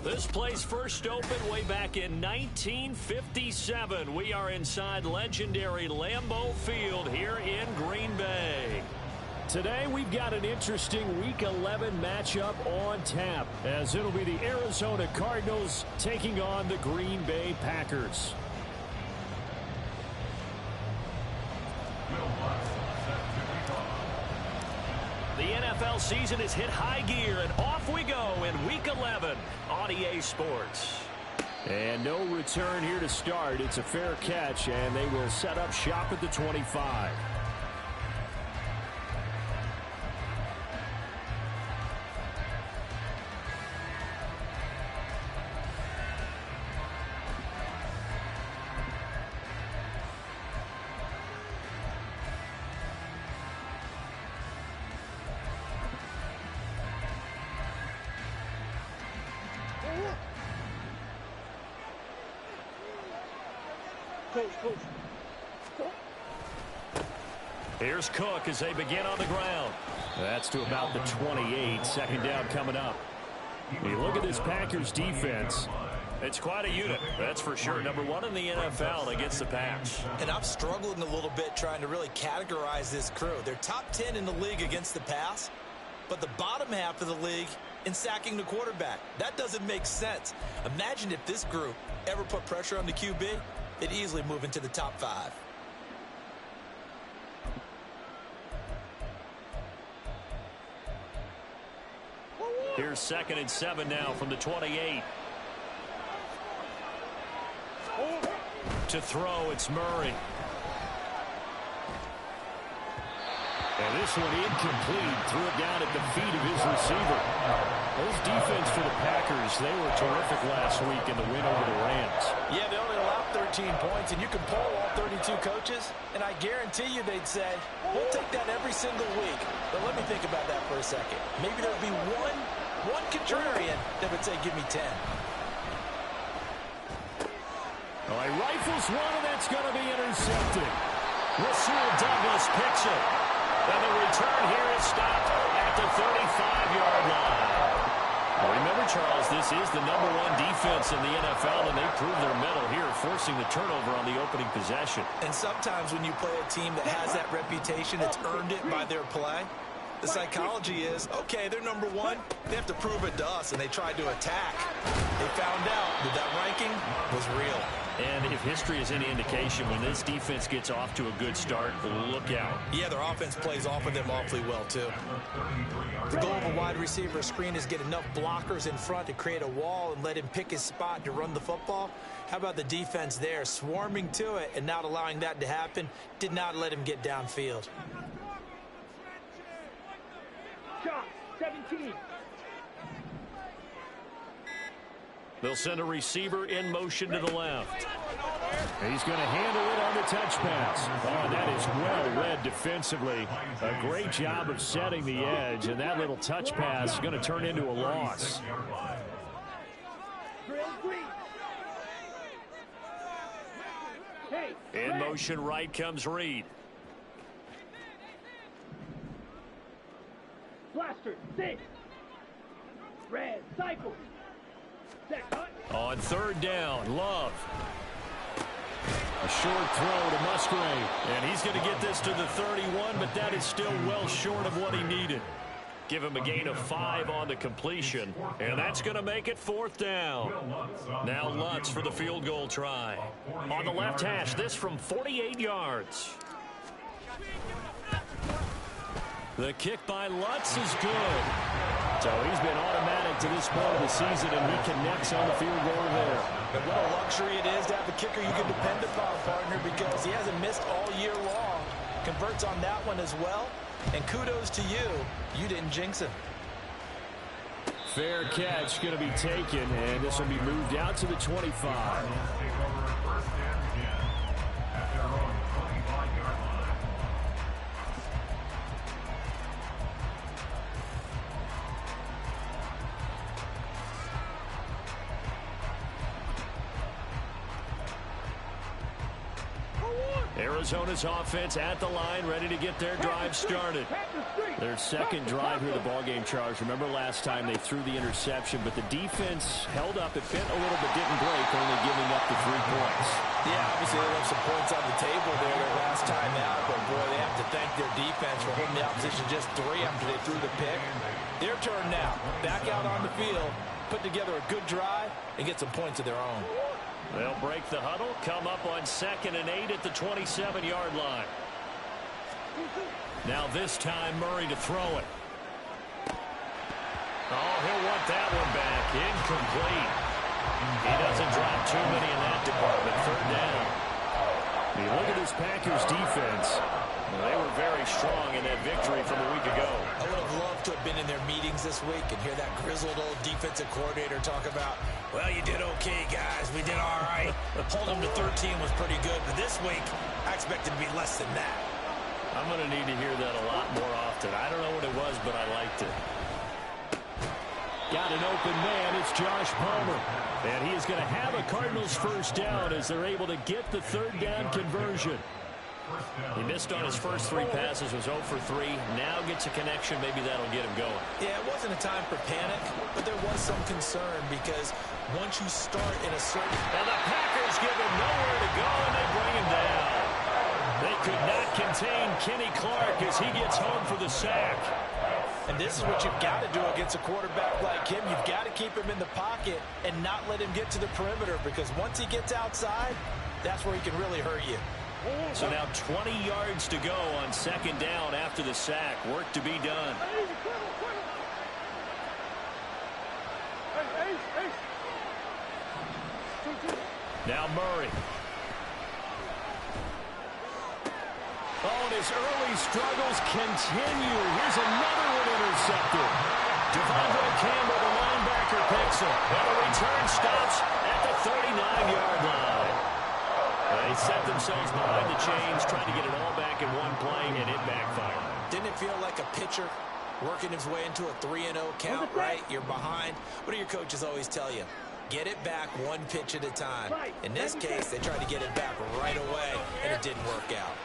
This place first opened way back in 1957. We are inside legendary Lambeau Field here in Green Bay. Today we've got an interesting Week 11 matchup on tap, as it'll be the Arizona Cardinals taking on the Green Bay Packers. The NFL season has hit high gear, and off we go in Week 11 on EA Sports. And no return here to start. It's a fair catch, and they will set up shop at the 25. Here's Cook as they begin on the ground. That's to about the 28. Second down coming up. You look at this Packers defense. It's quite a unit, that's for sure. Number one in the NFL against the pass. And I'm struggling a little bit trying to really categorize this crew. They're top 10 in the league against the pass, but the bottom half of the league in sacking the quarterback. That doesn't make sense. Imagine if this group ever put pressure on the QB, it'd easily move into the top 5. Here's 2nd and 7 now from the 28. To throw, it's Murray. And this one incomplete. Threw it down at the feet of his receiver. Those defense for the Packers, they were terrific last week in the win over the Rams. Yeah, they only allowed 13 points, and you can poll all 32 coaches, and I guarantee you they'd say, we'll take that every single week. But let me think about that for a second. Maybe there'd be one contrarian that would say, give me 10. Well, he rifles one, and that's going to be intercepted. Rasul Douglas picks it. And the return here is stopped at the 35-yard line. Well, remember, Charles, this is the number one defense in the NFL, and they proved their mettle here, forcing the turnover on the opening possession. And sometimes when you play a team that has that reputation, it's earned it by their play. The psychology is, okay, they're number one. They have to prove it to us, and they tried to attack. They found out that that ranking was real. And if history is any indication, when this defense gets off to a good start, look out. Yeah, their offense plays off of them awfully well, too. The goal of a wide receiver screen is get enough blockers in front to create a wall and let him pick his spot to run the football. How about the defense there, swarming to it and not allowing that to happen? Did not let him get downfield. Shot, 17. They'll send a receiver in motion to the left. He's going to handle it on the touch pass. Oh, that is well read defensively. A great job of setting the edge, and that little touch pass is going to turn into a loss. In motion right comes Reed. Blaster, 6. Red, cycle. On 3rd down, Love. A short throw to Musgrave. And he's going to get this to the 31, but that is still well short of what he needed. Give him a gain of 5 on the completion, and that's going to make it 4th down. Now Lutz for the field goal try. On the left hash, this from 48 yards. The kick by Lutz is good. So he's been automatic to this point of the season, and he connects on the field goal there. But what a luxury it is to have a kicker you can depend upon, partner, because he hasn't missed all year long. Converts on that one as well. And kudos to you. You didn't jinx him. Fair catch going to be taken, and this will be moved out to the 25. Arizona's offense at the line, ready to get their drive started. Their second drive here, the ballgame charge. Remember last time they threw the interception, but the defense held up. It bent a little but didn't break, only giving up the 3 points. Yeah, obviously they left some points on the table there their last time out, but boy, they have to thank their defense for holding the opposition just 3 after they threw the pick. Their turn now. Back out on the field, put together a good drive, and get some points of their own. They'll break the huddle, come up on 2nd and 8 at the 27-yard line. Now this time, Murray to throw it. Oh, he'll want that one back. Incomplete. He doesn't drop too many in that department. 3rd down. You look at this Packers defense. They were very strong in that victory from a week ago. I would have loved to have been in their meetings this week and hear that grizzled old defensive coordinator talk about, well, you did okay, guys. We did all right. Hold them to 13 was pretty good, but this week I expected to be less than that. I'm going to need to hear that a lot more often. I don't know what it was, but I liked it. Got an open man. It's Josh Palmer. And he is going to have a Cardinals first down as they're able to get the 3rd down conversion. He missed on his first 3 passes, was 0 for 3. Now gets a connection. Maybe that'll get him going. Yeah, it wasn't a time for panic, but there was some concern because once you start in a certain... And the Packers give him nowhere to go, and they bring him down. They could not contain Kenny Clark as he gets home for the sack. And this is what you've got to do against a quarterback like him. You've got to keep him in the pocket and not let him get to the perimeter, because once he gets outside, that's where he can really hurt you. So now 20 yards to go on 2nd down after the sack. Work to be done. Now Murray. Oh, and his early struggles continue. Here's another one intercepted. Devondre Campbell, the linebacker, picks him. And the return stops at the 39-yard line. They set themselves behind the chains, trying to get it all back in one play, and it backfired. Didn't it feel like a pitcher working his way into a 3-0 count, right? You're behind. What do your coaches always tell you? Get it back 1 pitch at a time. In this case, they tried to get it back right away, and it didn't work out.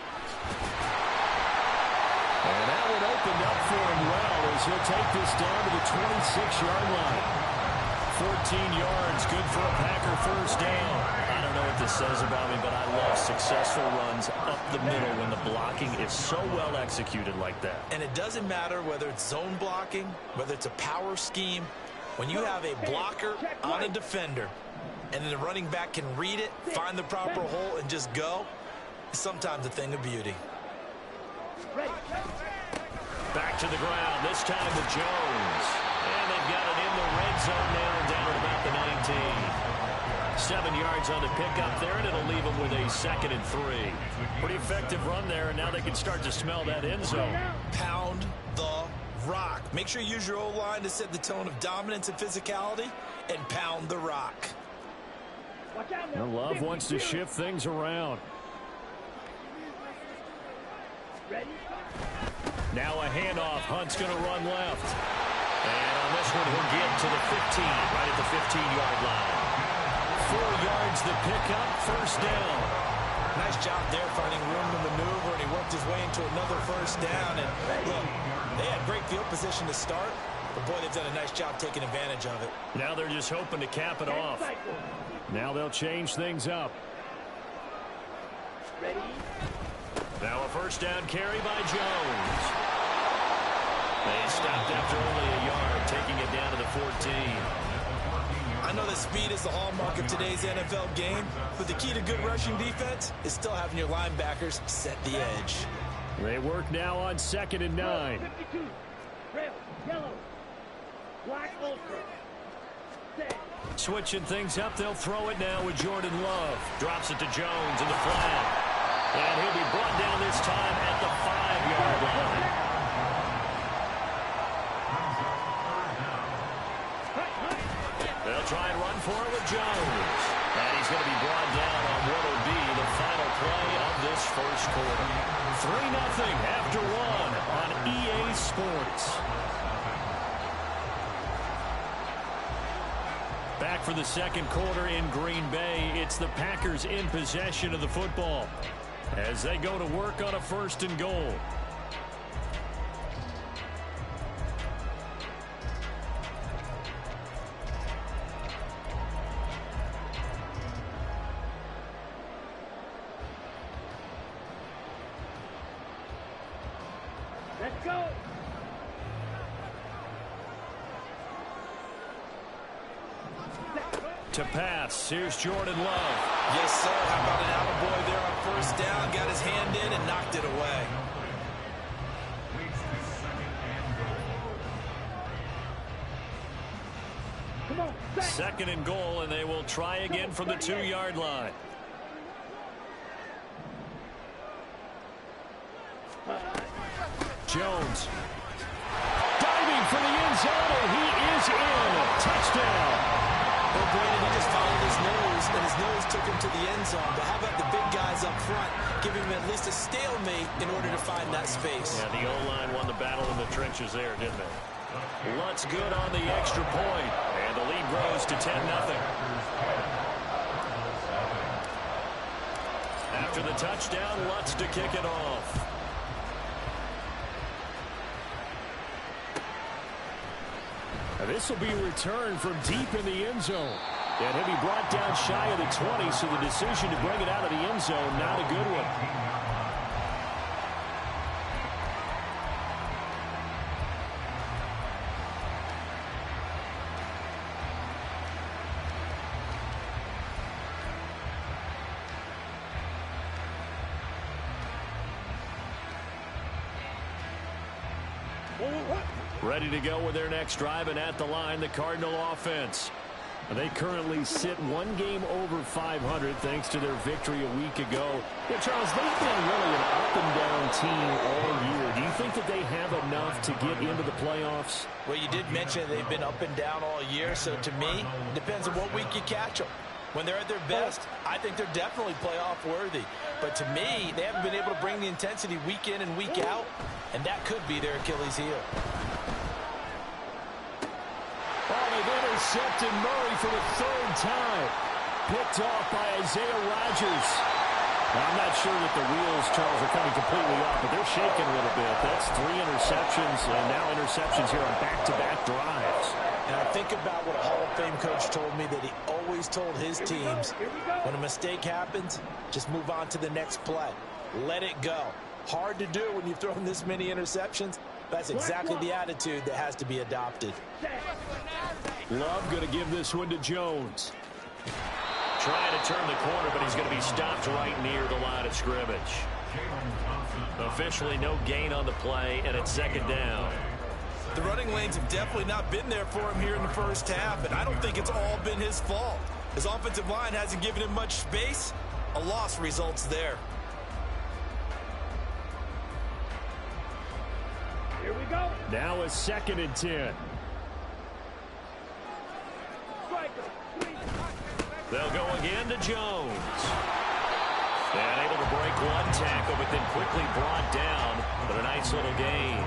And that one opened up for him well as he'll take this down to the 26-yard line. 14 yards, good for a Packer first down. I don't know what this says about me, but I love successful runs up the middle when the blocking is so well executed like that. And it doesn't matter whether it's zone blocking, whether it's a power scheme. When you have a blocker on a defender and then the running back can read it, find the proper hole, and just go, it's sometimes a thing of beauty. Back to the ground, this time with Jones. And they've got it in the red zone now, down at about the 19. 7 yards on the pickup there, and it'll leave them with a 2nd and 3. Pretty effective run there, and now they can start to smell that end zone. Pound the rock. Make sure you use your O-line to set the tone of dominance and physicality, and pound the rock. Love wants to shift things around. Now a handoff. Hunt's going to run left. And on this one, he'll get to the 15, right at the 15-yard line. 4 yards the pickup, first down. Nice job there finding room to maneuver, and he worked his way into another first down. And look, they had great field position to start, but boy, they've done a nice job taking advantage of it. Now they're just hoping to cap it off. Now they'll change things up. Ready? Now a first down carry by Jones. They stopped after only a yard, taking it down to the 14. I know that speed is the hallmark of today's NFL game, but the key to good rushing defense is still having your linebackers set the edge. They work now on 2nd and 9. 52. Red, yellow, black ultra. Set. Switching things up, they'll throw it now with Jordan Love. Drops it to Jones in the flat. And he'll be brought down this time at the 5-yard line. They'll try and run for it with Jones. And he's going to be brought down on what will be the final play of this first quarter. 3-0 after 1 on EA Sports. Back for the second quarter in Green Bay. It's the Packers in possession of the football as they go to work on a 1st and goal. go. To pass, here's Jordan Love. Yes, sir. How about an attaboy there on first down? Got his hand in and knocked it away. Come on, Second and goal, and they will try again from the 2-yard line. Jones. Diving for the end zone, and he is in. Touchdown. Well, Brandon, he just followed his nose, and his nose took him to the end zone. But how about the big guys up front, giving him at least a stalemate in order to find that space? Yeah, the O-line won the battle in the trenches there, didn't it? Lutz good on the extra point, and the lead grows to 10-0. After the touchdown, Lutz to kick it off. And this will be a return from deep in the end zone. And he'll be brought down shy of the 20, so the decision to bring it out of the end zone, not a good one. Ready to go with their next drive, and at the line, the Cardinal offense. They currently sit one game over 500 thanks to their victory a week ago. Yeah, Charles, they've been really an up-and-down team all year. Do you think that they have enough to get into the playoffs? Well, you did mention they've been up and down all year, so to me, it depends on what week you catch them. When they're at their best, I think they're definitely playoff worthy. But to me, they haven't been able to bring the intensity week in and week out, and that could be their Achilles heel. Oh, they've intercepted Murray for the third time. Picked off by Isaiah Rodgers. Now, I'm not sure that the wheels, Charles, are coming completely off, but they're shaking a little bit. That's 3 interceptions, and now interceptions here on back-to-back drives. And I think about what a Hall of Fame coach told me, that he always told his teams, when a mistake happens, just move on to the next play. Let it go. Hard to do when you've thrown this many interceptions. That's exactly the attitude that has to be adopted. Love going to give this one to Jones. Trying to turn the corner, but he's going to be stopped right near the line of scrimmage. Officially no gain on the play, and it's second down. The running lanes have definitely not been there for him here in the first half, and I don't think it's all been his fault. His offensive line hasn't given him much space. A loss results there. Here we go. Now a 2nd and 10. They'll go again to Jones. And able to break one tackle, but then quickly brought down. But a nice little gain.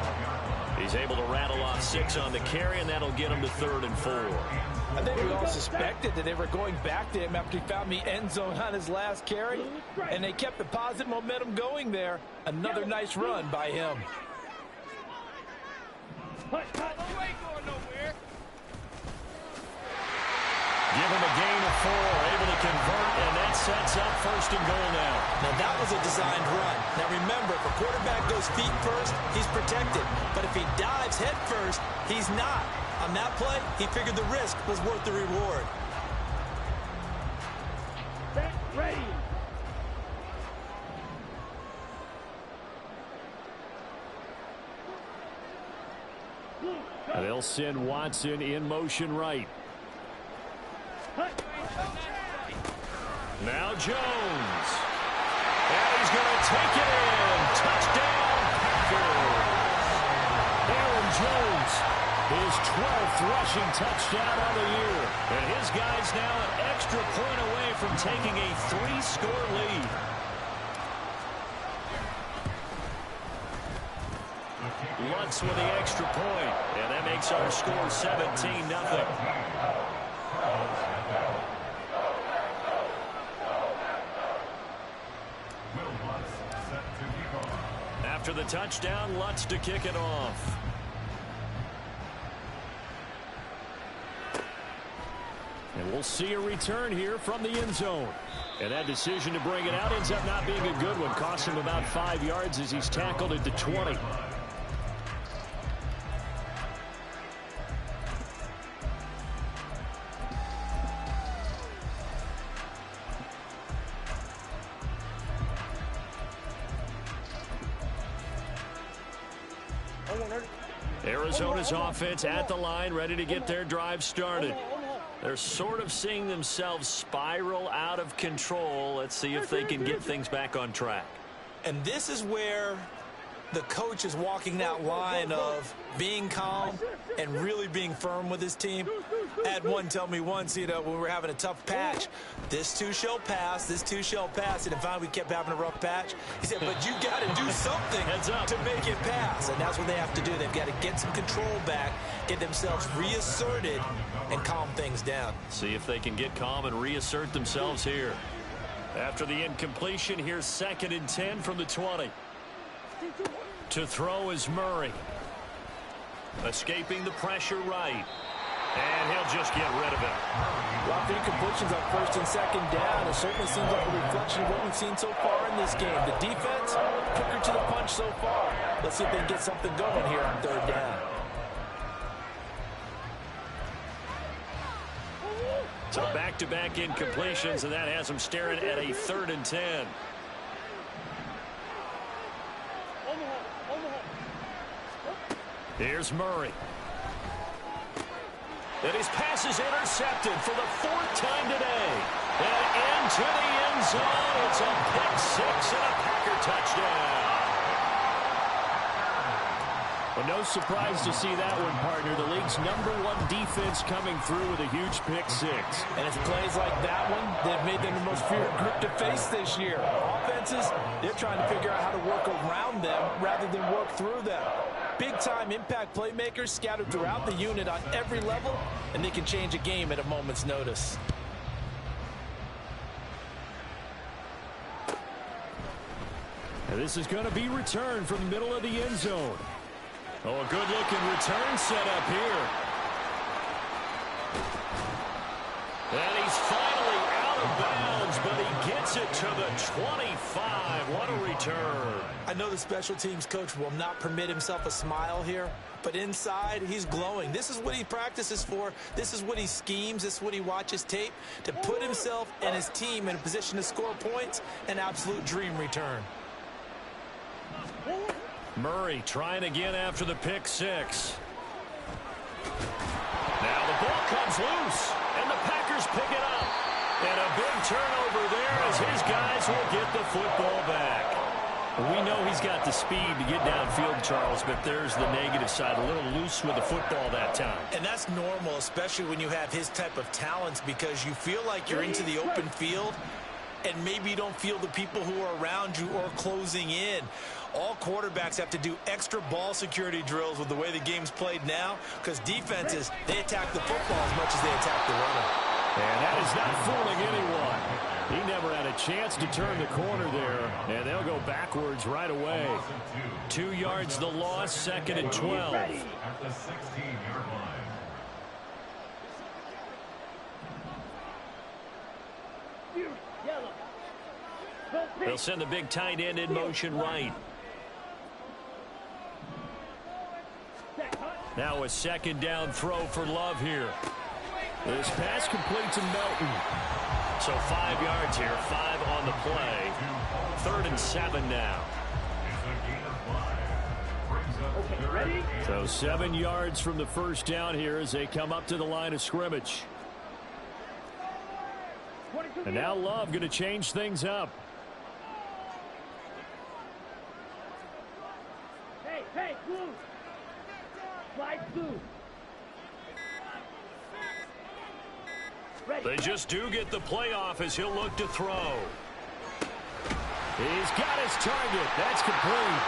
He's able to rattle off 6 on the carry, and that'll get him to 3rd and 4. I think we all suspected that they were going back to him after he found the end zone on his last carry, and they kept the positive momentum going there. Another nice run by him. You ain't going nowhere. Give him a gain of 4, able to convert, and that sets up 1st and goal now. Now, that was a designed run. Now, remember, if a quarterback goes feet first, he's protected. But if he dives head first, he's not. On that play, he figured the risk was worth the reward. Set, ready. They'll send Watson in motion right. Now Jones. And he's going to take it in. Touchdown, Packers. Aaron Jones, his 12th rushing touchdown of the year. And his guys now an extra point away from taking a 3-score lead. Lutz with the extra point, and that makes our score 17-0. After the touchdown, Lutz to kick it off. And we'll see a return here from the end zone. And that decision to bring it out ends up not being a good one. Costs him about 5 yards as he's tackled at the 20. Arizona's offense at the line, ready to get their drive started. They're sort of seeing themselves spiral out of control. Let's see if they can get things back on track. And this is where the coach is walking that line of being calm and really being firm with his team. I had one tell me once, when we were having a tough patch, this too shall pass, this too shall pass. And finally we kept having a rough patch. He said, but you got to do something to make it pass. And that's what they have to do. They've got to get some control back, get themselves reasserted, and calm things down. See if they can get calm and reassert themselves here. After the incompletion, here's 2nd and 10 from the 20. To throw is Murray. Escaping the pressure right. And he'll just get rid of it. Lots of incompletions on 1st and 2nd down. It certainly seems like a reflection of what we've seen so far in this game. The defense, quicker to the punch so far. Let's see if they can get something going here on 3rd down. So back-to-back incompletions, and that has them staring at a 3rd and 10. Here's Murray. And his pass is intercepted for the 4th time today. And into the end zone. It's a pick 6 and a Packer touchdown. Well, no surprise to see that one, partner. The league's #1 defense coming through with a huge pick 6. And it's plays like that one that have made them the most feared group to face this year. Offenses, they're trying to figure out how to work around them rather than work through them. Big-time impact playmakers scattered throughout the unit on every level, and they can change a game at a moment's notice. And this is going to be returned from the middle of the end zone. Oh, a good-looking return set up here. And he's finally out of bounds, but he gets it to the 25. What a return. I know the special teams coach will not permit himself a smile here, but inside he's glowing. This is what he practices for. This is what he schemes. This is what he watches tape to put himself and his team in a position to score points. An absolute dream return. Murray trying again after the pick 6. Now the ball comes loose, and the Packers pick it up. And a big turnover there as his guys will get the football back. We know he's got the speed to get downfield, Charles, but there's the negative side. A little loose with the football that time. And that's normal, especially when you have his type of talents, because you feel like you're into the open field, and maybe you don't feel the people who are around you or closing in. All quarterbacks have to do extra ball security drills with the way the game's played now, because defenses, they attack the football as much as they attack the runner. And that is not fooling anyone. He never had a chance to turn the corner there, and they'll go backwards right away. 2 yards the loss, 2nd and 12. At the 16-yard line. They'll send the big tight end in motion right. Now a 2nd down throw for Love here. This pass complete to Melton. So 5 yards here, 5 on the play. 3rd and 7 now. Okay, ready? So 7 yards from the first down here as they come up to the line of scrimmage. And now Love going to change things up. Hey, blue. Slide blue. They just do get the playoff as he'll look to throw. He's got his target. That's complete.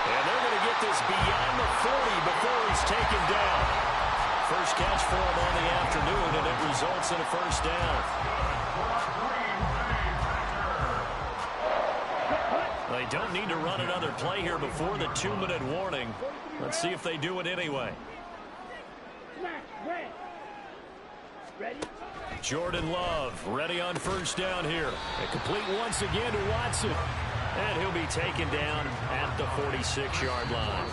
And they're going to get this beyond the 40 before he's taken down. First catch for him on the afternoon, and it results in a first down. They don't need to run another play here before the 2-minute warning. Let's see if they do it anyway. Ready? Jordan Love ready on first down here. And complete once again to Watson. And he'll be taken down at the 46-yard line.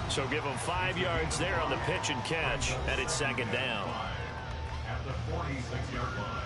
So give him 5 yards there on the pitch and catch, and it's 2nd down. At the 46-yard line.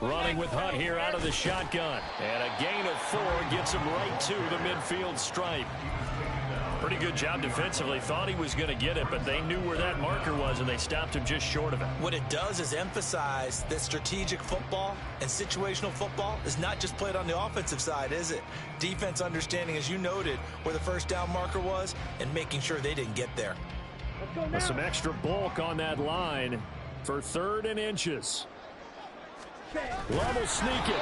Running with Hunt here out of the shotgun. And a gain of 4 gets him right to the midfield stripe. Pretty good job defensively. Thought he was going to get it, but they knew where that marker was, and they stopped him just short of it. What it does is emphasize that strategic football and situational football is not just played on the offensive side, is it? Defense understanding, as you noted, where the first down marker was and making sure they didn't get there. With some extra bulk on that line for 3rd and inches. Love will sneak it.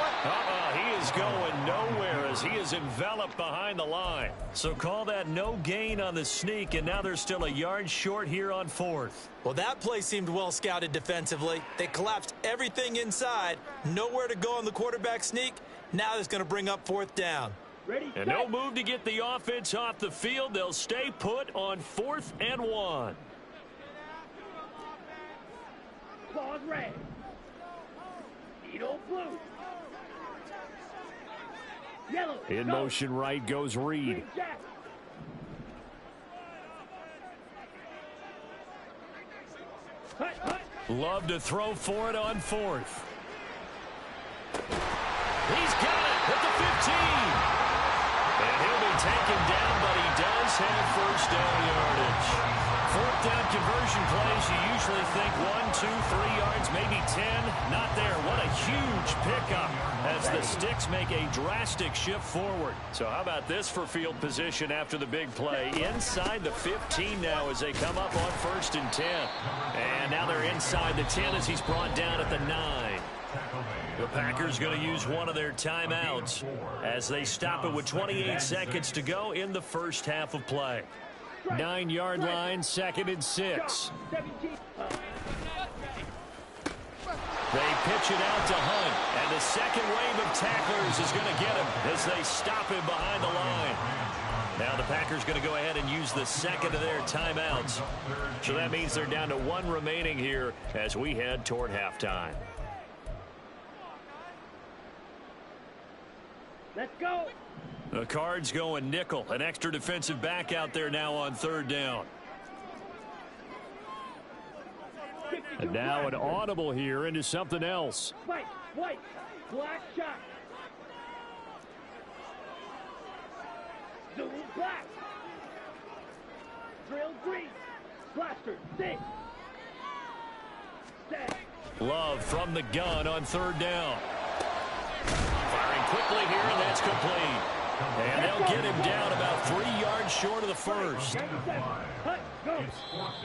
He is going nowhere as he is enveloped behind the line. So call that no gain on the sneak, and now they're still a yard short here on 4th. Well, that play seemed well scouted defensively. They collapsed everything inside. Nowhere to go on the quarterback sneak. Now it's going to bring up 4th down. Ready, And no move to get the offense off the field. They'll stay put on 4th and 1. Pause red. Needle blue. Yellow. In go. motion right goes Reed. Green jack. Hut, hut. Love to throw for it on 4th. He's got it at the 15. And he'll be taken down, but he does have first down yardage. 4th down conversion plays, you usually think 1, 2, 3 yards, maybe 10. Not there. What a huge pickup as the Sticks make a drastic shift forward. So how about this for field position after the big play? Inside the 15 now as they come up on 1st and 10. And now they're inside the 10 as he's brought down at the 9. The Packers going to use one of their timeouts as they stop it with 28 seconds to go in the first half of play. 9-yard line, 2nd and 6. 17. They pitch it out to Hunt, and the second wave of tacklers is going to get him as they stop him behind the line. Now the Packers going to go ahead and use the second of their timeouts. So that means they're down to 1 remaining here as we head toward halftime. Let's go. The Cards going nickel. An extra defensive back out there now on 3rd down. And now an audible here into something else. White, white, black shot. Zoom black. Drill green. Blaster, 6. 7. Love from the gun on 3rd down. Firing quickly here, and that's complete. And they'll get him down about 3 yards short of the first. 97. Hut, go.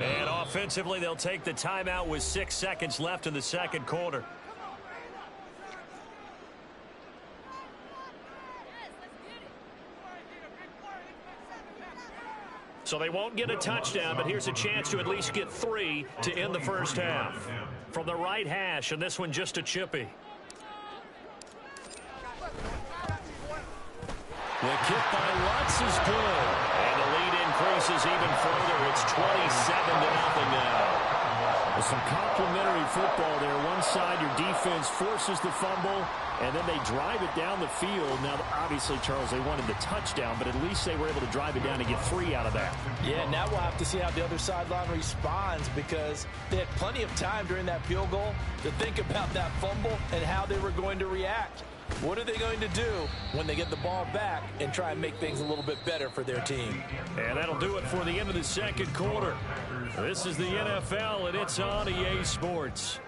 And offensively, they'll take the timeout with 6 seconds left in the second quarter. So they won't get a touchdown, but here's a chance to at least get 3 to end the first half. From the right hash, and this one just a chippy. The kick by Lutz is good. And the lead increases even further. It's 27-0 now. There's some complimentary football there. One side, your defense forces the fumble, and then they drive it down the field. Now, obviously, Charles, they wanted the touchdown, but at least they were able to drive it down and get 3 out of that. Yeah, now we'll have to see how the other sideline responds because they had plenty of time during that field goal to think about that fumble and how they were going to react. What are they going to do when they get the ball back and try and make things a little bit better for their team? And that'll do it for the end of the second quarter. This is the NFL, and it's on EA Sports.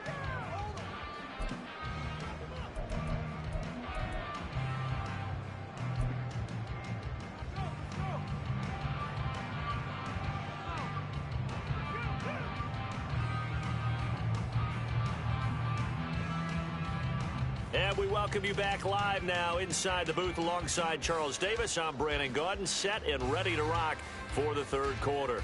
And we welcome you back live now inside the booth alongside Charles Davis. I'm Brandon Gaudin, set and ready to rock for the third quarter.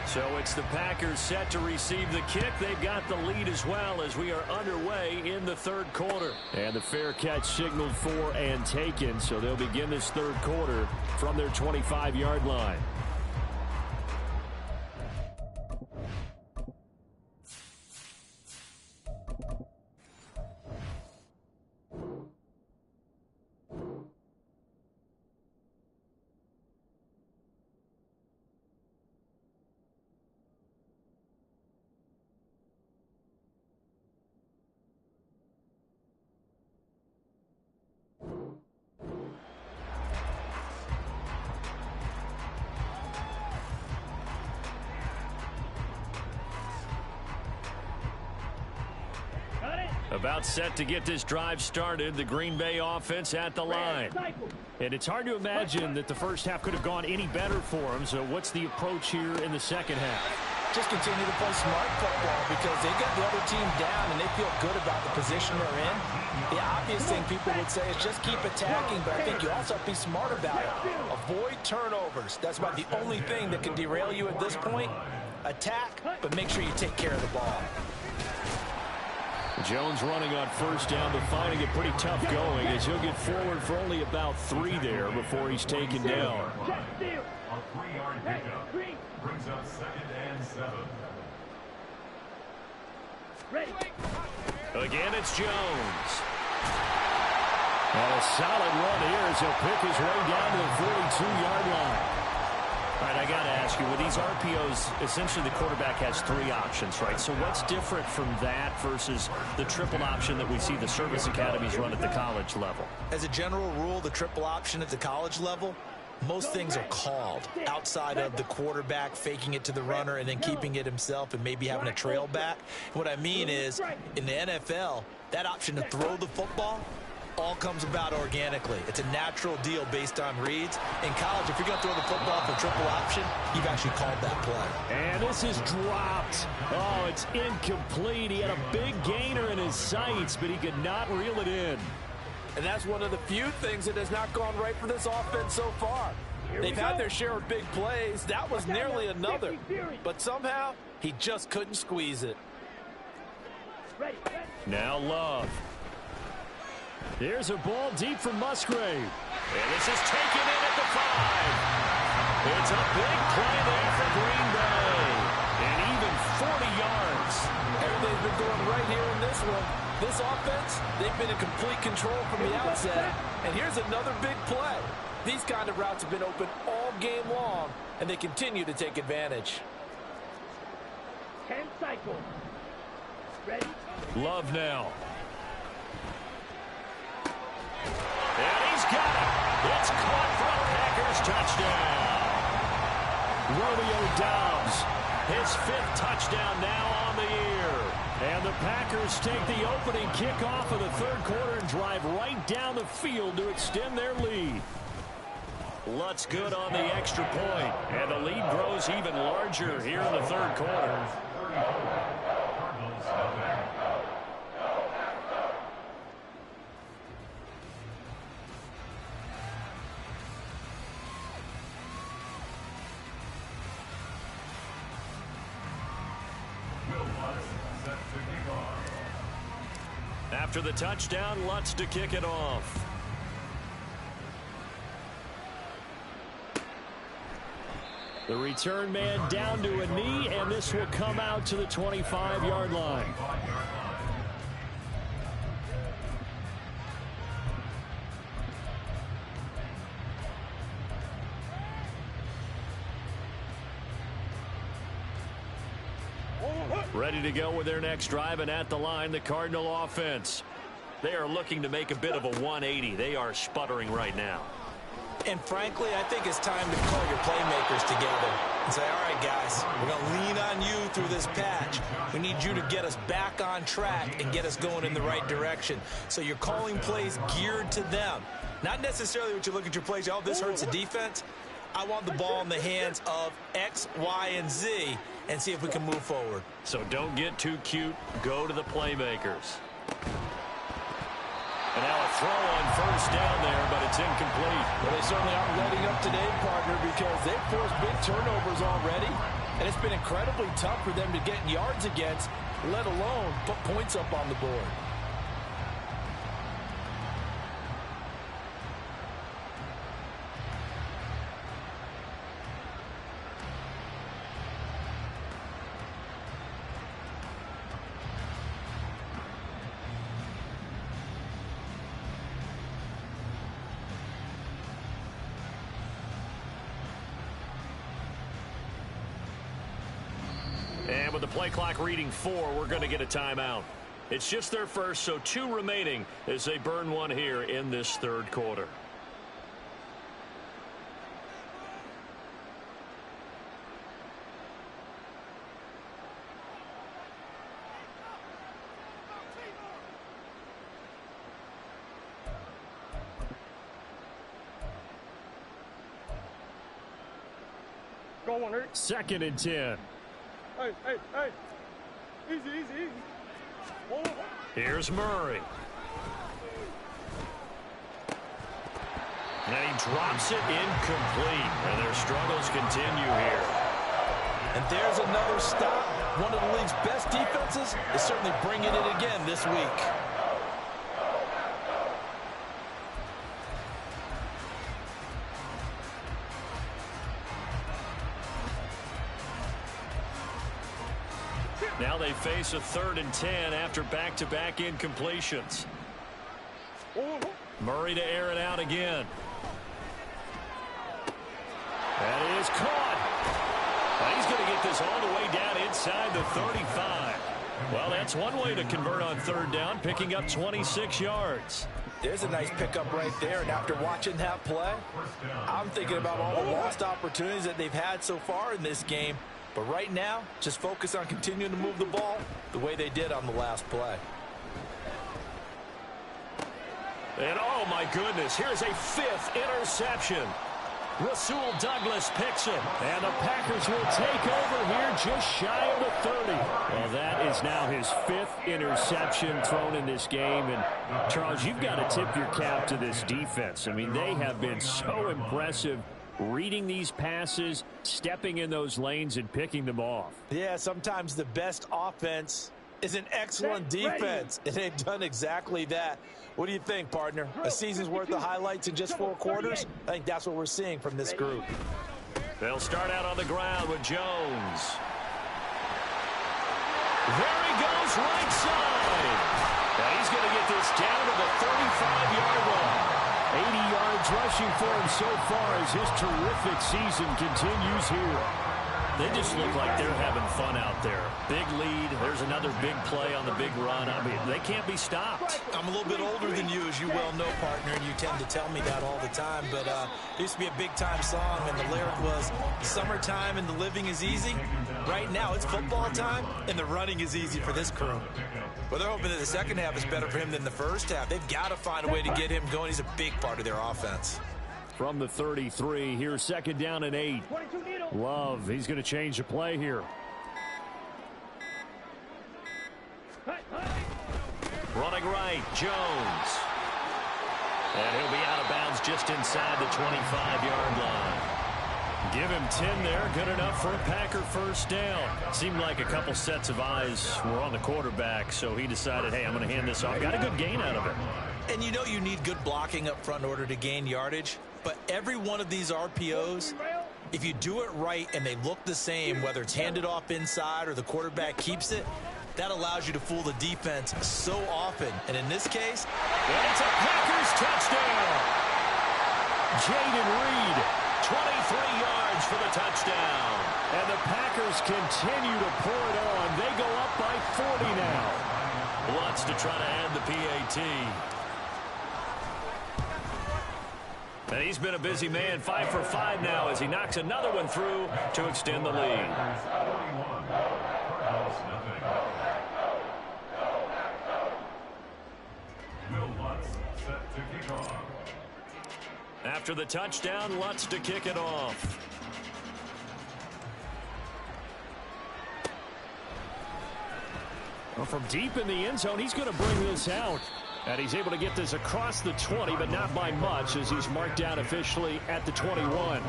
So it's the Packers set to receive the kick. They've got the lead as well as we are underway in the third quarter. And the fair catch signaled for and taken, so they'll begin this third quarter from their 25-yard line. About set to get this drive started, the Green Bay offense at the line. And it's hard to imagine that the first half could have gone any better for them. So what's the approach here in the second half? Just continue to play smart football because they got the other team down and they feel good about the position they're in. The obvious thing people would say is just keep attacking, but I think you also have to be smart about it. Avoid turnovers. That's about the only thing that can derail you at this point. Attack, but make sure you take care of the ball. Jones running on first down, but finding it pretty tough going as he'll get forward for only about 3 there before he's taken down. A 3-yard pickup brings up 2nd and 7. Ready. Again, it's Jones. And a solid run here as he'll pick his way down to the 42-yard line. All right, I got to ask you, with these RPOs, essentially the quarterback has 3 options, right? So what's different from that versus the triple option that we see the service academies run at the college level? As a general rule, the triple option at the college level, most things are called outside of the quarterback faking it to the runner and then keeping it himself and maybe having a trail back. What I mean is, in the NFL, that option to throw the football all comes about organically. It's a natural deal based on reads. In college, if you're going to throw the football for triple option, you've actually called that play. And this is dropped. Oh, it's incomplete. He had a big gainer in his sights, but he could not reel it in. And that's one of the few things that has not gone right for this offense so far. They've had their share of big plays. That was nearly another. But somehow, he just couldn't squeeze it. Now Love. Here's a ball deep from Musgrave. And this is taken in at the 5. It's a big play there for Green Bay. And even 40 yards. Everything's been going right here in this one. This offense, they've been in complete control from the outset. And here's another big play. These kind of routes have been open all game long, and they continue to take advantage. 10 cycles. Ready? Love now. And he's got it. It's caught for a Packers touchdown. Romeo Doubs, his 5th touchdown now on the year. And the Packers take the opening kickoff of the 3rd quarter and drive right down the field to extend their lead. Lutz good on the extra point, and the lead grows even larger here in the 3rd quarter. After the touchdown, Lutz to kick it off. The return man down to a knee, and this will come out to the 25-yard line. Ready to go with their next drive, and at the line, the Cardinal offense. They are looking to make a bit of a 180. They are sputtering right now. And frankly, I think it's time to call your playmakers together and say, all right, guys, we're going to lean on you through this patch. We need you to get us back on track and get us going in the right direction. So you're calling plays geared to them. Not necessarily what you look at your plays, oh, this hurts the defense. I want the ball in the hands of X, Y, and Z and see if we can move forward. So don't get too cute. Go to the playmakers. And now a throw on first down there, but it's incomplete. Well, they certainly aren't letting up today, partner, because they've forced big turnovers already. And it's been incredibly tough for them to get yards against, let alone put points up on the board. And with the play clock reading 4, we're going to get a timeout. It's just their first, so 2 remaining as they burn one here in this 3rd quarter. Go on, Eric. 2nd and 10. Hey. Easy. Hold on. Here's Murray. And he drops it incomplete. And their struggles continue here. And there's another stop. One of the league's best defenses is certainly bringing it again this week. Now they face a 3rd and 10 after back-to-back incompletions. Murray to air it out again. That is caught. Well, he's going to get this all the way down inside the 35. Well, that's one way to convert on 3rd down, picking up 26 yards. There's a nice pickup right there, and after watching that play, I'm thinking about all the lost opportunities that they've had so far in this game. But right now, just focus on continuing to move the ball the way they did on the last play. And oh my goodness, here's a 5th interception. Rasul Douglas picks it, and the Packers will take over here just shy of the 30. Well, that is now his 5th interception thrown in this game. And, Charles, you've got to tip your cap to this defense. I mean, they have been so impressive reading these passes, stepping in those lanes, and picking them off. Yeah, sometimes the best offense is an excellent defense, and they've done exactly that. What do you think, partner? A season's worth of highlights in just 4 quarters? I think that's what we're seeing from this group. They'll start out on the ground with Jones. There he goes, right side. Now he's going to get this down to the 35-yard line. 80 yards rushing for him so far as his terrific season continues here. They just look like they're having fun out there. Big lead. There's another big play on the big run. I mean, they can't be stopped. I'm a little bit older than you, as you well know, partner, and you tend to tell me that all the time. But there used to be a big-time song, and the lyric was, summertime and the living is easy. Right now, it's football time, and the running is easy for this crew. Well, they're hoping that the second half is better for him than the first half. They've got to find a way to get him going. He's a big part of their offense. From the 33, here's 2nd down and 8. Love, he's going to change the play here. Running right, Jones. And he'll be out of bounds just inside the 25-yard line. Give him 10 there, good enough for a Packer 1st down. Seemed like a couple sets of eyes were on the quarterback, so he decided, hey, I'm going to hand this off. Got a good gain out of it. And you know you need good blocking up front in order to gain yardage. But every one of these RPOs, if you do it right and they look the same, whether it's handed off inside or the quarterback keeps it, that allows you to fool the defense so often. And in this case, it's a Packers touchdown. Jaden Reed, 23 yards for the touchdown. And the Packers continue to pour it on. They go up by 40 now. Wants to try to add the PAT. And he's been a busy man, 5 for 5 now as he knocks another one through to extend the lead. After the touchdown, Lutz to kick it off. Well, from deep in the end zone, he's going to bring this out. And he's able to get this across the 20, but not by much as he's marked down officially at the 21.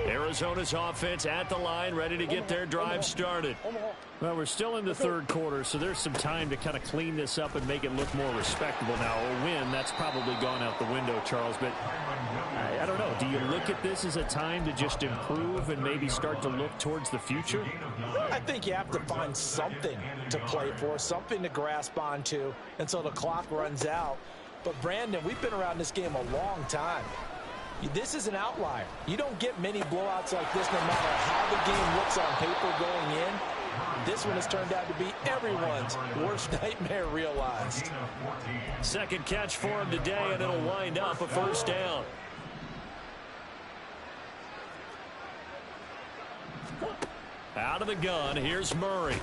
Arizona's offense at the line, ready to get their drive started. Well, we're still in the 3rd quarter, so there's some time to kind of clean this up and make it look more respectable. Now, a win, that's probably gone out the window, Charles, but I don't know. Do you look at this as a time to just improve and maybe start to look towards the future? I think you have to find something to play for, something to grasp onto until the clock runs out. But, Brandon, we've been around this game a long time. This is an outlier. You don't get many blowouts like this no matter how the game looks on paper going in. This one has turned out to be everyone's worst nightmare realized. 2nd catch for him today, and it'll wind up a 1st down. Out of the gun, here's Murray.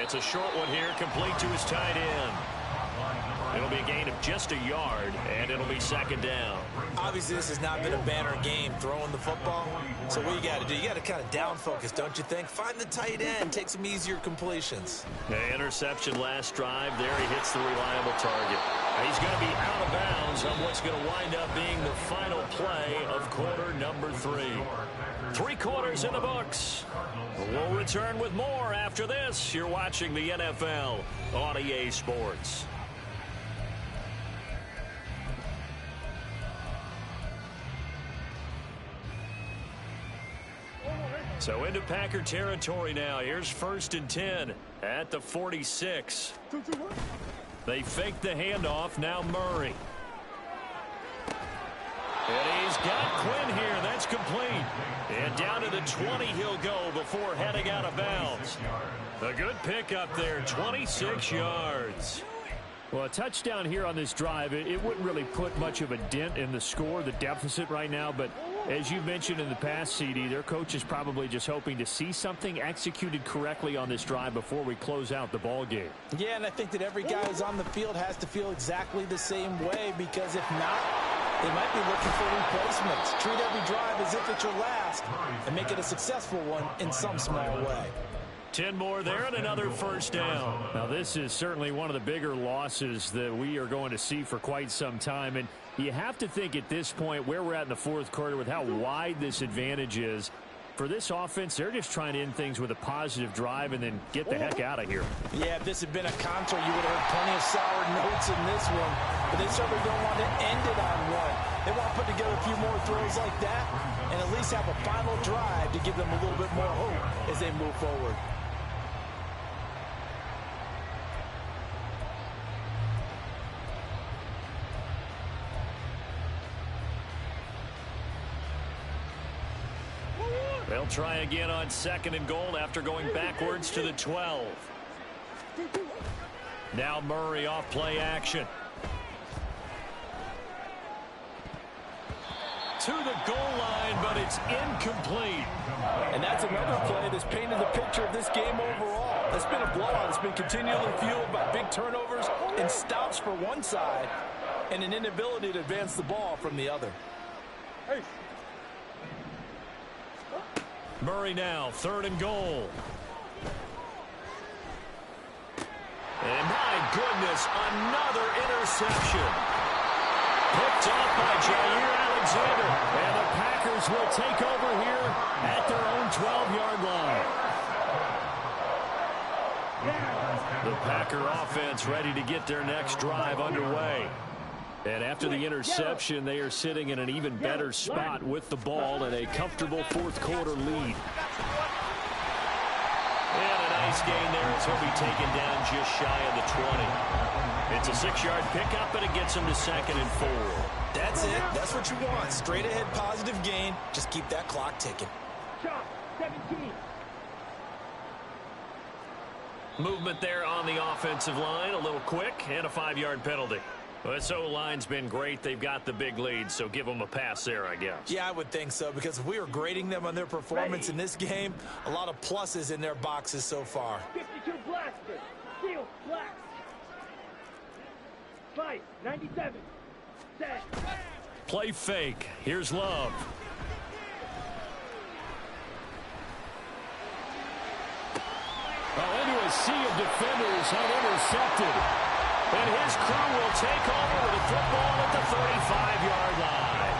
It's a short one here, complete to his tight end. It'll be a gain of just a yard, and it'll be second down. Obviously, this has not been a banner game throwing the football. So what you got to do, you got to kind of down focus, don't you think? Find the tight end, take some easier completions. The interception last drive. There he hits the reliable target. He's going to be out of bounds on what's going to wind up being the final play of quarter number 3. 3 quarters in the books. We'll return with more after this. You're watching the NFL on EA Sports. So into Packer territory now. Here's 1st and 10 at the 46. They fake the handoff. Now Murray. And he's got Quinn here. That's complete. And down to the 20 he'll go before heading out of bounds. A good pickup there, 26 yards. Well, a touchdown here on this drive, it wouldn't really put much of a dent in the score, the deficit right now. But as you mentioned in the past, CD, their coach is probably just hoping to see something executed correctly on this drive before we close out the ball game. Yeah, and I think that every guy who's on the field has to feel exactly the same way, because if not, they might be looking for replacements. Treat every drive as if it's your last and make it a successful one in some small way. 10 more there and another first down. Now, this is certainly one of the bigger losses that we are going to see for quite some time. And you have to think at this point where we're at in the 4th quarter with how wide this advantage is. For this offense, they're just trying to end things with a positive drive and then get the heck out of here. Yeah, if this had been a concert, you would have heard plenty of sour notes in this one. But they certainly don't want to end it on one. They want to put together a few more throws like that and at least have a final drive to give them a little bit more hope as they move forward. They'll try again on 2nd and goal after going backwards to the 12. Now Murray off play action. To the goal line, but it's incomplete. And that's another play that's painted the picture of this game overall. It's been a blowout. It's been continually fueled by big turnovers and stops for one side and an inability to advance the ball from the other. Hey. Murray now, 3rd and goal. And my goodness, another interception. Picked off by Jair Alexander. And the Packers will take over here at their own 12-yard line. The Packer offense ready to get their next drive underway. And after the interception, they are sitting in an even better spot with the ball and a comfortable 4th quarter lead. And a nice gain there as he'll be taken down just shy of the 20. It's a 6-yard pickup, and it gets him to 2nd and 4. That's it. That's what you want. Straight ahead positive gain. Just keep that clock ticking. Shot 17. Movement there on the offensive line. A little quick and a 5-yard penalty. Well, this O-line's been great. They've got the big lead, so give them a pass there, I guess. Yeah, I would think so, because if we were grading them on their performance in this game, a lot of pluses in their boxes so far. 52 Blacksburg. Steel Blacks. 5, 97. Set. Play fake. Here's Love. Well, into a sea of defenders and intercepted. And his crew will take over with a football at the 35-yard line.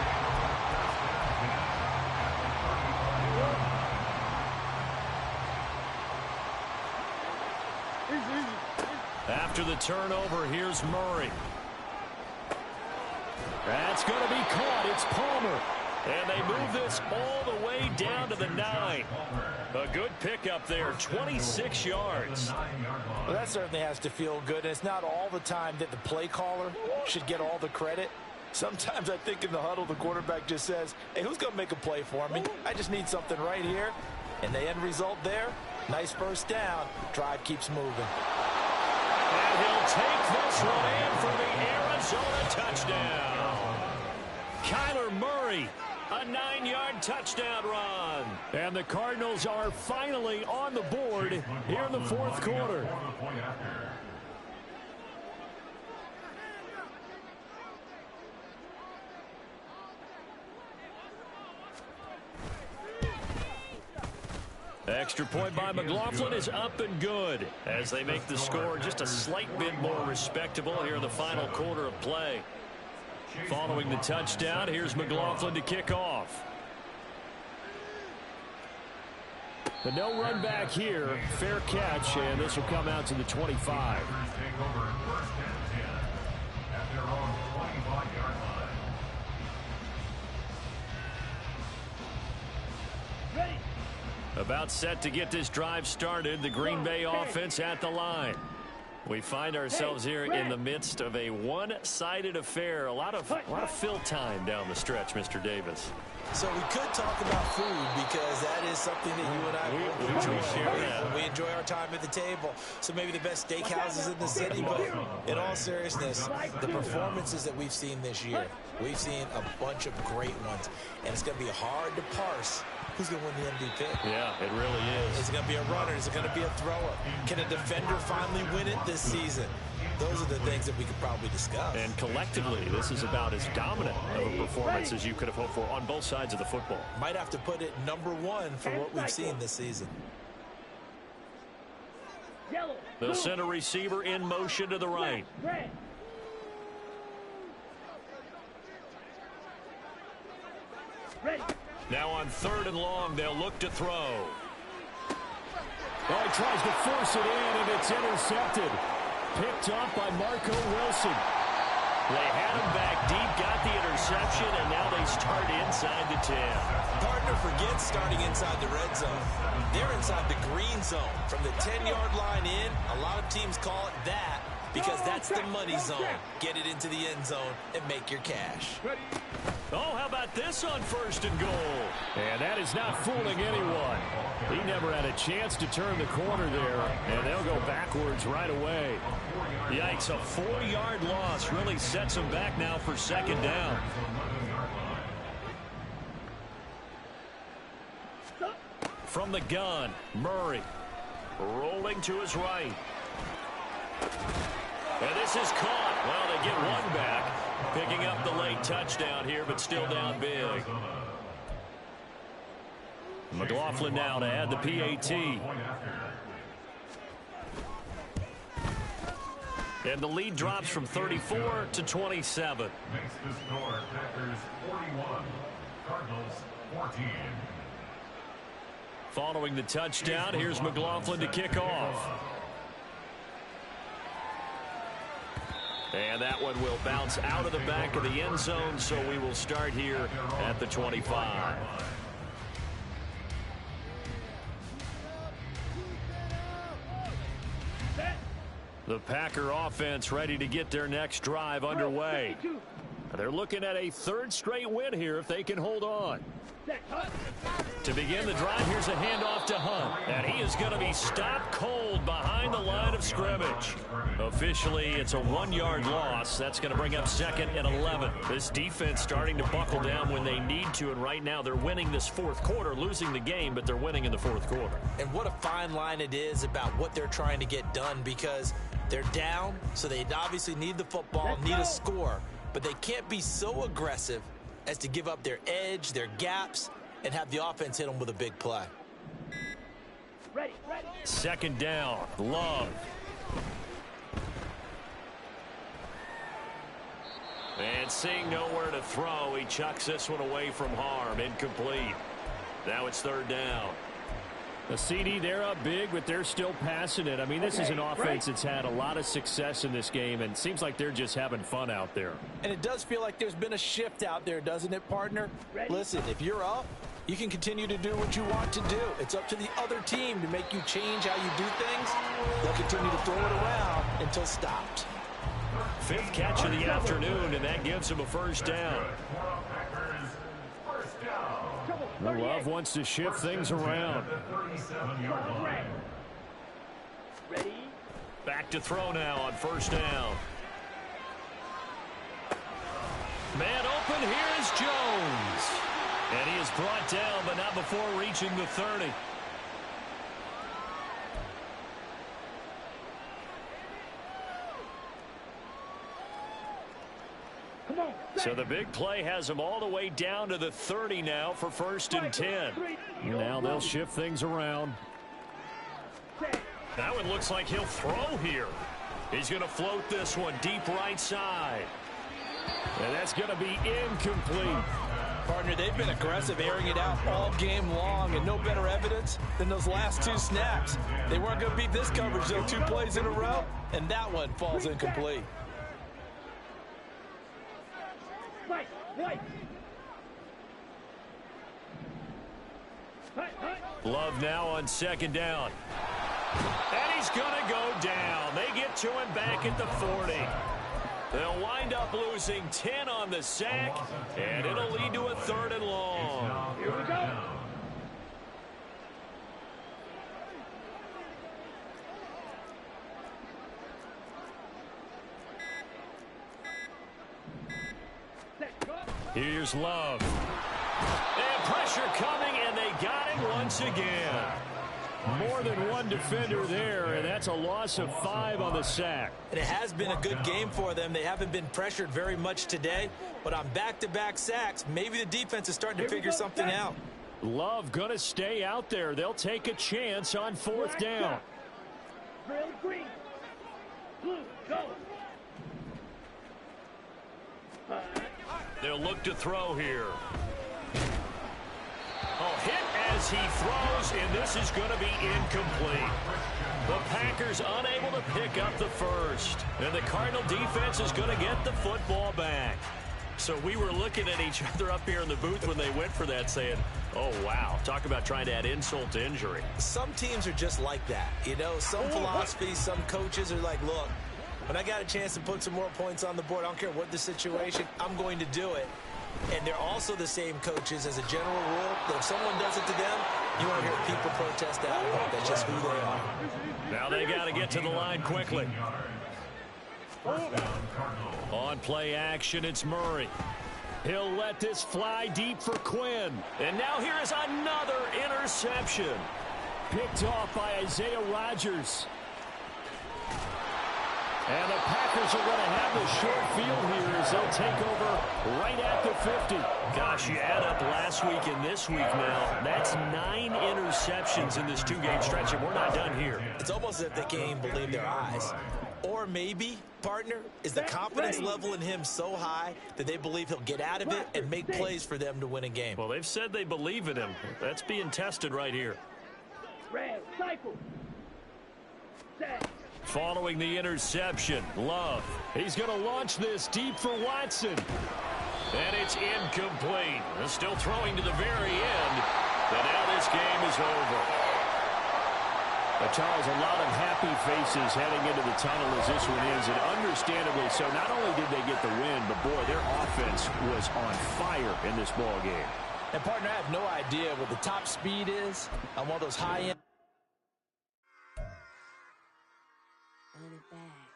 After the turnover, here's Murray. That's going to be caught. It's Palmer. And they move this all the way down to the 9. A good pickup there, 26 yards. Well, that certainly has to feel good. And it's not all the time that the play caller should get all the credit. Sometimes I think in the huddle, the quarterback just says, hey, who's going to make a play for me? I just need something right here. And the end result there, nice first down. Drive keeps moving. And he'll take this one in for the Arizona touchdown. Kyler Murray, a 9-yard touchdown run. And the Cardinals are finally on the board here in the 4th quarter. Extra point by McLaughlin is up and good as they make the score just a slight bit more respectable here in the final quarter of play. Following the touchdown, here's McLaughlin to kick off. But no run back here. Fair catch, and this will come out to the 25. About set to get this drive started. The Green Bay offense at the line. We find ourselves here in the midst of a one-sided affair. A lot of fill time down the stretch, Mr. Davis. So we could talk about food because that is something that you and I we enjoy our time at the table. So maybe the best steakhouses in the city, but in all seriousness, the performances that we've seen this year, we've seen a bunch of great ones, and it's going to be hard to parse who's going to win the MVP. Yeah, it really is. Is it going to be a runner? Is it going to be a thrower? Can a defender finally win it this season? Those are the things that we could probably discuss. And collectively, this is about as dominant of a performance as you could have hoped for on both sides of the football. Might have to put it #1 for what we've seen this season. They'll send a receiver in motion to the right. Now on 3rd and long, they'll look to throw. Oh, he tries to force it in, and it's intercepted. Picked off by Marco Wilson. They had him back deep, got the interception, and now they start inside the 10. Partner forgets starting inside the red zone. They're inside the green zone. From the 10-yard line in, a lot of teams call it that because that's the money zone. Get it into the end zone and make your cash. Oh, how about this on 1st and goal? And that is not fooling anyone. He never had a chance to turn the corner there, and they'll go backwards right away. Yikes, a 4-yard loss really sets them back now for 2nd down. From the gun, Murray rolling to his right. And this is caught. Well, they get one back. Picking up the late touchdown here, but still down big. McLaughlin now to add the PAT. And the lead drops from 34 to 27. Makes the score Packers 41, Cardinals 14. Following the touchdown, here's McLaughlin to kick off. And that one will bounce out of the back of the end zone, so we will start here at the 25. The Packer offense ready to get their next drive underway. They're looking at a 3rd straight win here if they can hold on. To begin the drive, here's a handoff to Hunt. And he is going to be stopped cold behind the line of scrimmage. Officially, it's a 1-yard loss. That's going to bring up 2nd and 11. This defense starting to buckle down when they need to, and right now they're winning this 4th quarter, losing the game, but they're winning in the 4th quarter. And what a fine line it is about what they're trying to get done because they're down, so they obviously need the football, need a score, but they can't be so aggressive as to give up their edge, their gaps, and have the offense hit them with a big play. 2nd down, Love. And seeing nowhere to throw, he chucks this one away from harm. Incomplete. Now it's 3rd down. The CD, they're up big, but they're still passing it. I mean, this is an offense that's had a lot of success in this game, and it seems like they're just having fun out there. And it does feel like there's been a shift out there, doesn't it, partner? Listen, if you're up, you can continue to do what you want to do. It's up to the other team to make you change how you do things. They'll continue to throw it around until stopped. 5th catch of the afternoon, and that gives him a 1st down. Love wants to shift things around. Back to throw now on 1st down. Man open, here is Jones. And he is brought down, but not before reaching the 30. Come on. So the big play has them all the way down to the 30 now for 1st and 10. Now they'll shift things around. That one looks like he'll throw here. He's going to float this one deep right side. And that's going to be incomplete. Partner, they've been aggressive, airing it out all game long, and no better evidence than those last 2 snaps. They weren't going to beat this coverage, though, 2 plays in a row, and that one falls incomplete. Love now on 2nd down. And he's going to go down. They get to him back at the 40. They'll wind up losing 10 on the sack, and it'll lead to a 3rd and long. Here we go. Here's Love. And pressure coming, and they got him once again. More than one defender there, and that's a loss of 5 on the sack. And it has been a good game for them. They haven't been pressured very much today, but on back-to-back sacks, maybe the defense is starting to figure something out. Love going to stay out there. They'll take a chance on 4th down. Red, green, blue, go. They'll look to throw here. Oh, hit as he throws, and this is going to be incomplete. The Packers unable to pick up the first, and the Cardinal defense is going to get the football back. So we were looking at each other up here in the booth when they went for that, saying, oh, wow, talk about trying to add insult to injury. Some teams are just like that. You know, some philosophies, some coaches are like, look, when I got a chance to put some more points on the board, I don't care what the situation, I'm going to do it. And they're also the same coaches as a general rule that if someone does it to them, you won't hear people protest that. That's just who they are. Now they got to get to the line quickly. On play action, it's Murray. He'll let this fly deep for Quinn. And now here is another interception. Picked off by Isaiah Rodgers. And the Packers are going to have the short field here as they'll take over right at the 50. Gosh, you add up last week and this week now. That's 9 interceptions in this 2-game stretch, and we're not done here. It's almost as if they can't even believe their eyes. Or maybe, partner, is the confidence level in him so high that they believe he'll get out of it and make plays for them to win a game. Well, they've said they believe in him. That's being tested right here. Red, cycle. Set. Following the interception, Love. He's going to launch this deep for Watson. And it's incomplete. They're still throwing to the very end. But now this game is over. Charles, a lot of happy faces heading into the tunnel as this one is, and understandably so. Not only did they get the win, but boy, their offense was on fire in this ball game. And partner, I have no idea what the top speed is on one of those high-end. Run it back.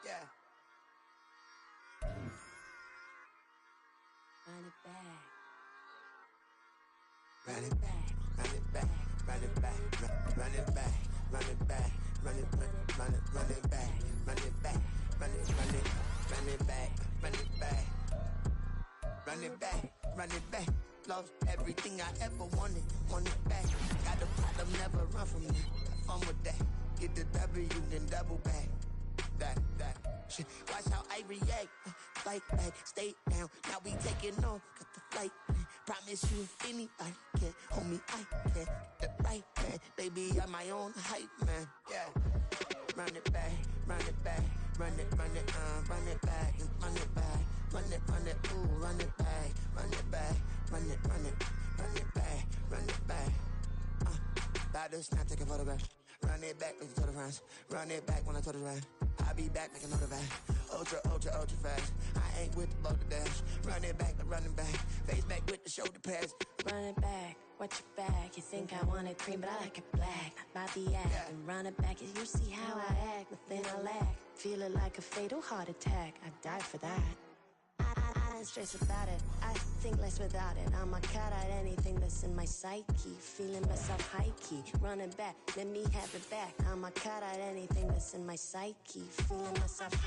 Yeah. Run it back. Run it back. Run it back. Run it back. Run it back. Run it back. Run it back. Run it back. Run it back. Run it back. Run it back. Run it back. Run it back. Lost everything I ever wanted. Want it back. Got a problem, never run from me. Have fun with that. Get the W, then double back. That shit. Watch how I react. Fight back, stay down. Now we taking off. Got the flight. Promise you if anybody can. Homie, I can. The right man. Baby, I'm my own hype man. Yeah. Run it back. Run it back. Run it back. Run it back. Run it back. Ooh, run it back. Run it back. Run it back. Run it back. About to snap, take a photograph. Run it back, make it to the friends. Run it back when I told it right. I'll be back, make another back. Ultra fast. I ain't with the load of dash. Run it back, I'm running back. Face back with the shoulder pads. Run it back, watch your back. You think I want it cream, but I like it black. Body act and run it back. You see how I act, nothing I lack. Feel it like a fatal heart attack. I'd die for that. I don't stress about it. I think less without it. I'ma cut out anything that's in my psyche. Feeling myself high key. Running back, let me have it back. I'ma cut out anything that's in my psyche. Feeling myself